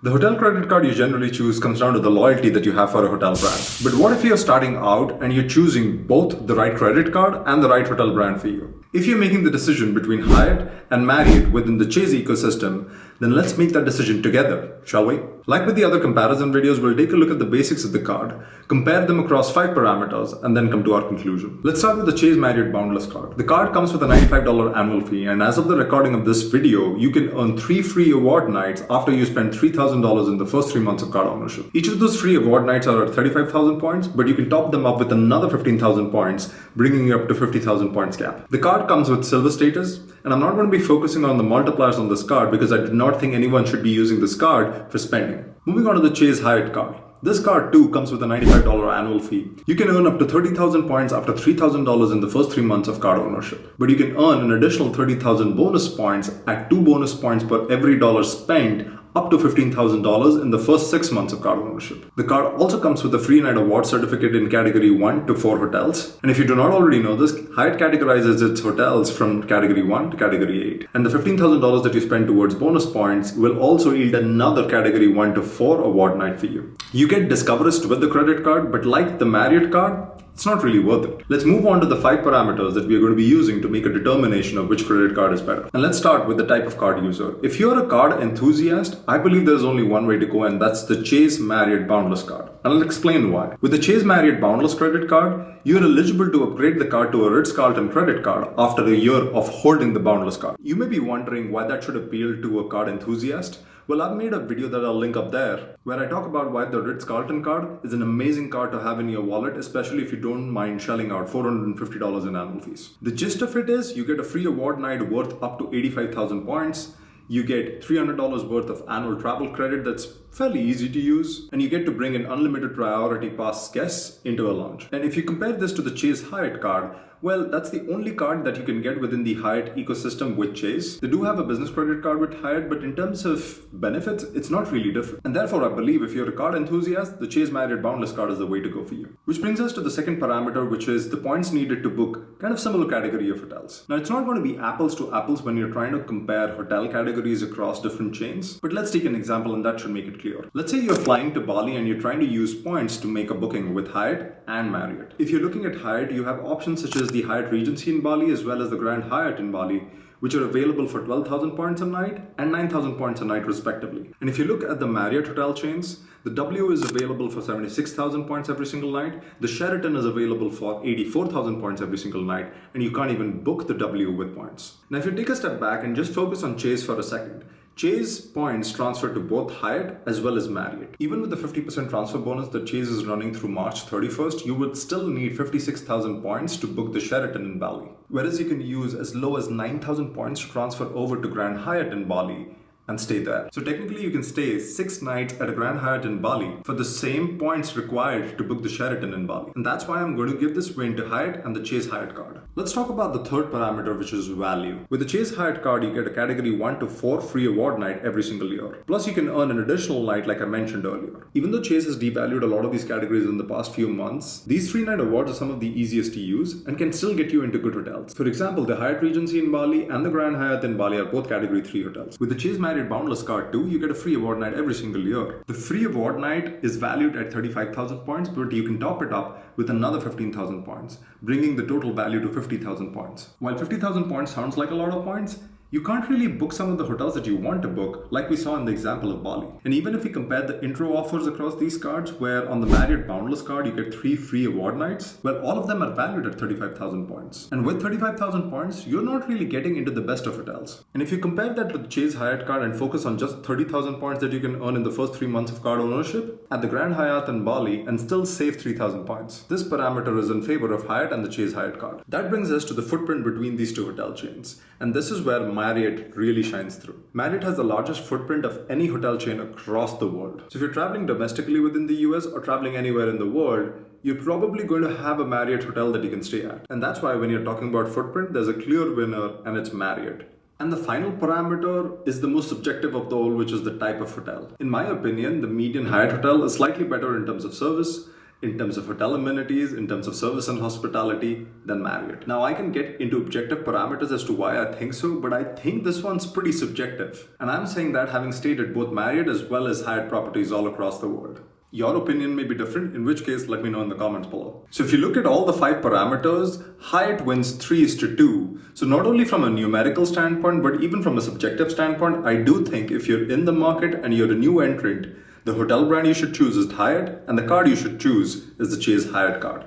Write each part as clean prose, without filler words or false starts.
The hotel credit card you generally choose comes down to the loyalty that you have for a hotel brand. But what if you're starting out and you're choosing both the right credit card and the right hotel brand for you? If you're making the decision between Hyatt and Marriott within the Chase ecosystem, then let's make that decision together, shall we? Like with the other comparison videos, we'll take a look at the basics of the card, compare them across 5 parameters, and then come to our conclusion. Let's start with the Chase Marriott Boundless card. The card comes with a $95 annual fee, and as of the recording of this video, you can earn 3 free award nights after you spend $3,000 in the first 3 months of card ownership. Each of those free award nights are at 35,000 points, but you can top them up with another 15,000 points, bringing you up to 50,000 points cap. The card comes with silver status, and I'm not going to be focusing on the multipliers on this card because I do not think anyone should be using this card for spending. Moving on to the Chase Hyatt card. This card too comes with a $95 annual fee. You can earn up to 30,000 points after $3,000 in the first 3 months of card ownership. But you can earn an additional 30,000 bonus points at 2 bonus points per every dollar spent, up to $15,000 in the first 6 months of card ownership. The card also comes with a free night award certificate in category 1 to 4 hotels. And if you do not already know this, Hyatt categorizes its hotels from category 1 to category 8. And the $15,000 that you spend towards bonus points will also yield another category 1 to 4 award night for you. You get Discoverist with the credit card, but like the Marriott card, it's not really worth it. Let's move on to the 5 parameters that we are going to be using to make a determination of which credit card is better. And let's start with the type of card user. If you're a card enthusiast, I believe there's only one way to go, and that's the Chase Marriott Boundless card. And I'll explain why. With the Chase Marriott Boundless credit card, you're eligible to upgrade the card to a Ritz-Carlton credit card after a year of holding the Boundless card. You may be wondering why that should appeal to a card enthusiast. Well, I've made a video that I'll link up there where I talk about why the Ritz-Carlton card is an amazing card to have in your wallet, especially if you don't mind shelling out $450 in annual fees. The gist of it is you get a free award night worth up to 85,000 points. You get $300 worth of annual travel credit that's fairly easy to use, and you get to bring in unlimited priority pass guests into a lounge. And if you compare this to the Chase Hyatt card, well, that's the only card that you can get within the Hyatt ecosystem with Chase. They do have a business credit card with Hyatt, but in terms of benefits, it's not really different. And therefore, I believe if you're a card enthusiast, the Chase Marriott Boundless card is the way to go for you. Which brings us to the second parameter, which is the points needed to book kind of similar category of hotels. Now, it's not going to be apples to apples when you're trying to compare hotel categories across different chains, but let's take an example and that should make it clear. Let's say you're flying to Bali and you're trying to use points to make a booking with Hyatt and Marriott. If you're looking at Hyatt, you have options such as the Hyatt Regency in Bali as well as the Grand Hyatt in Bali, which are available for 12,000 points a night and 9,000 points a night respectively. And if you look at the Marriott hotel chains, the W is available for 76,000 points every single night, the Sheraton is available for 84,000 points every single night, and you can't even book the W with points. Now if you take a step back and just focus on Chase for a second, Chase points transfer to both Hyatt as well as Marriott. Even with the 50% transfer bonus that Chase is running through March 31st, you would still need 56,000 points to book the Sheraton in Bali. Whereas you can use as low as 9,000 points to transfer over to Grand Hyatt in Bali and stay there. So technically you can stay 6 nights at a Grand Hyatt in Bali for the same points required to book the Sheraton in Bali. And that's why I'm going to give this win to Hyatt and the Chase Hyatt card. Let's talk about the third parameter, which is value. With the Chase Hyatt card, you get a category 1 to 4 free award night every single year. Plus you can earn an additional night like I mentioned earlier. Even though Chase has devalued a lot of these categories in the past few months, these free night awards are some of the easiest to use and can still get you into good hotels. For example, the Hyatt Regency in Bali and the Grand Hyatt in Bali are both category 3 hotels. With the Chase Marriott Boundless card too, you get a free award night every single year. The free award night is valued at 35,000 points, but you can top it up with another 15,000 points, bringing the total value to 50,000 points. While 50,000 points sounds like a lot of points, you can't really book some of the hotels that you want to book, like we saw in the example of Bali. And even if we compare the intro offers across these cards, where on the Marriott Boundless card you get 3 free award nights, well, all of them are valued at 35,000 points. And with 35,000 points, you're not really getting into the best of hotels. And if you compare that with the Chase Hyatt card and focus on just 30,000 points that you can earn in the first 3 months of card ownership at the Grand Hyatt in Bali and still save 3,000 points. This parameter is in favor of Hyatt and the Chase Hyatt card. That brings us to the footprint between these 2 hotel chains. And this is where Marriott really shines through. Marriott has the largest footprint of any hotel chain across the world. So if you're traveling domestically within the US or traveling anywhere in the world, you're probably going to have a Marriott hotel that you can stay at. And that's why when you're talking about footprint, there's a clear winner and it's Marriott. And the final parameter is the most subjective of the all, which is the type of hotel. In my opinion, the median Hyatt hotel is slightly better in terms of service, in terms of hotel amenities, in terms of service and hospitality, than Marriott. Now, I can get into objective parameters as to why I think so, but I think this one's pretty subjective. And I'm saying that having stayed at both Marriott as well as Hyatt properties all across the world. Your opinion may be different, in which case let me know in the comments below. So if you look at all the 5 parameters, Hyatt wins 3:2. So not only from a numerical standpoint, but even from a subjective standpoint, I do think if you're in the market and you're a new entrant, the hotel brand you should choose is Hyatt, and the card you should choose is the Chase Hyatt card.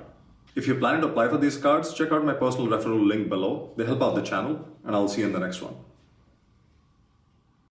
If you're planning to apply for these cards, check out my personal referral link below. They help out the channel, and I'll see you in the next one.